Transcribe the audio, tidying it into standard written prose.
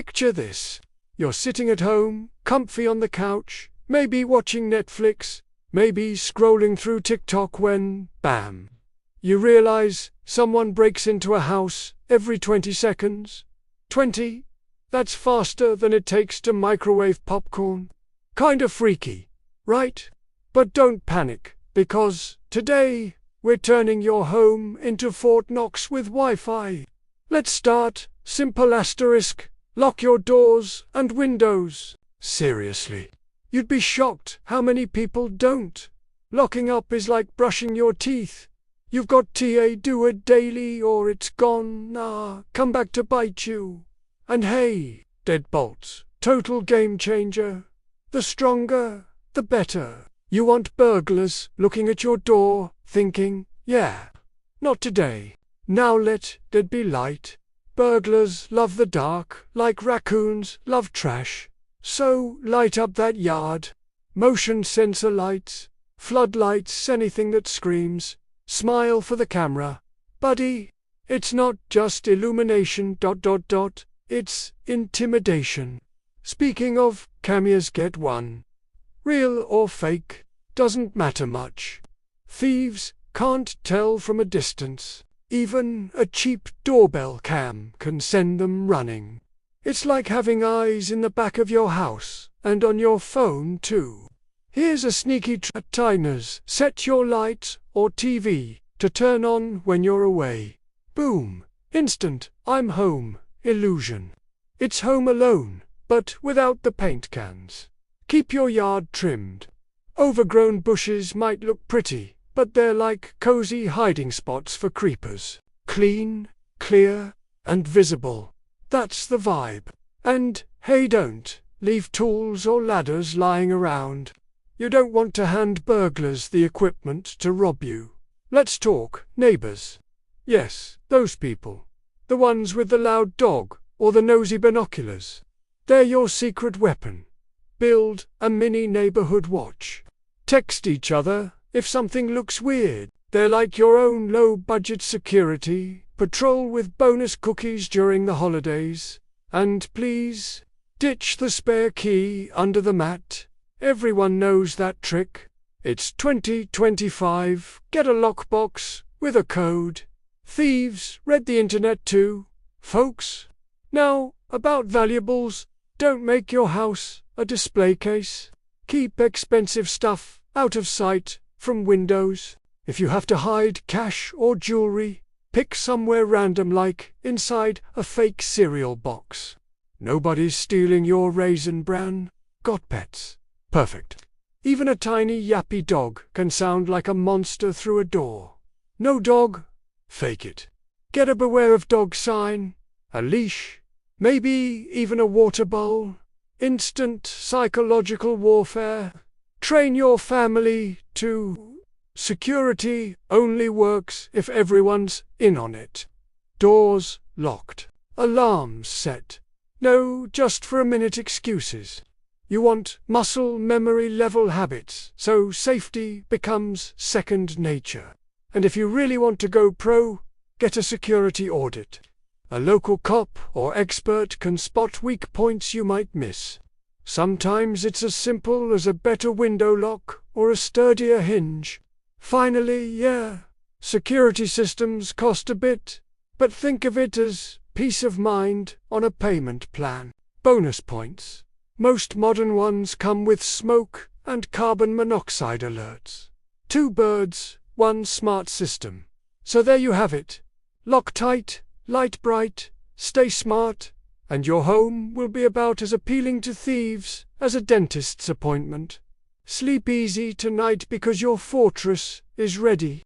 Picture this. You're sitting at home, comfy on the couch, maybe watching Netflix, maybe scrolling through TikTok when, bam, you realize someone breaks into a house every 20 seconds. 20? That's faster than it takes to microwave popcorn. Kinda freaky, right? But don't panic, because today we're turning your home into Fort Knox with Wi-Fi. Let's start simple asterisk. Lock your doors and windows. Seriously. You'd be shocked how many people don't. Locking up is like brushing your teeth. You've got to do it daily or it's gone, come back to bite you. And hey, deadbolts, total game changer. The stronger, the better. You want burglars looking at your door, thinking, yeah, not today. Now let there be light. Burglars love the dark, like raccoons love trash. So light up that yard. Motion sensor lights, floodlights, anything that screams. Smile for the camera. Buddy, it's not just illumination ... it's intimidation. Speaking of, cameras, get one. Real or fake, doesn't matter much. Thieves can't tell from a distance. Even a cheap doorbell cam can send them running. It's like having eyes in the back of your house, and on your phone too. Here's a sneaky trick. Tiners, set your light or TV to turn on when you're away. Boom! Instant, I'm home, illusion. It's Home Alone, but without the paint cans. Keep your yard trimmed. Overgrown bushes might look pretty, but they're like cozy hiding spots for creepers. Clean, clear, and visible. That's the vibe. And, hey, don't leave tools or ladders lying around. You don't want to hand burglars the equipment to rob you. Let's talk, neighbors. Yes, those people. The ones with the loud dog, or the nosy binoculars. They're your secret weapon. Build a mini neighborhood watch. Text each other if something looks weird. They're like your own low-budget security patrol with bonus cookies during the holidays. And please, ditch the spare key under the mat. Everyone knows that trick. It's 2025. Get a lockbox with a code. Thieves read the internet too, folks. Now, about valuables, don't make your house a display case. Keep expensive stuff out of sight from windows. If you have to hide cash or jewelry, pick somewhere random like inside a fake cereal box. Nobody's stealing your Raisin Bran. Got pets? Perfect. Even a tiny yappy dog can sound like a monster through a door. No dog? Fake it. Get a beware of dog sign, a leash, maybe even a water bowl. Instant psychological warfare. Train your family to... Security only works if everyone's in on it. Doors locked. Alarms set. No just for a minute excuses. You want muscle memory level habits, so safety becomes second nature. And if you really want to go pro, get a security audit. A local cop or expert can spot weak points you might miss. Sometimes it's as simple as a better window lock or a sturdier hinge. Finally, yeah, security systems cost a bit, but think of it as peace of mind on a payment plan. Bonus points. Most modern ones come with smoke and carbon monoxide alerts. 2 birds, 1 smart system. So there you have it. Lock tight, light bright, stay smart, and your home will be about as appealing to thieves as a dentist's appointment. Sleep easy tonight because your fortress is ready.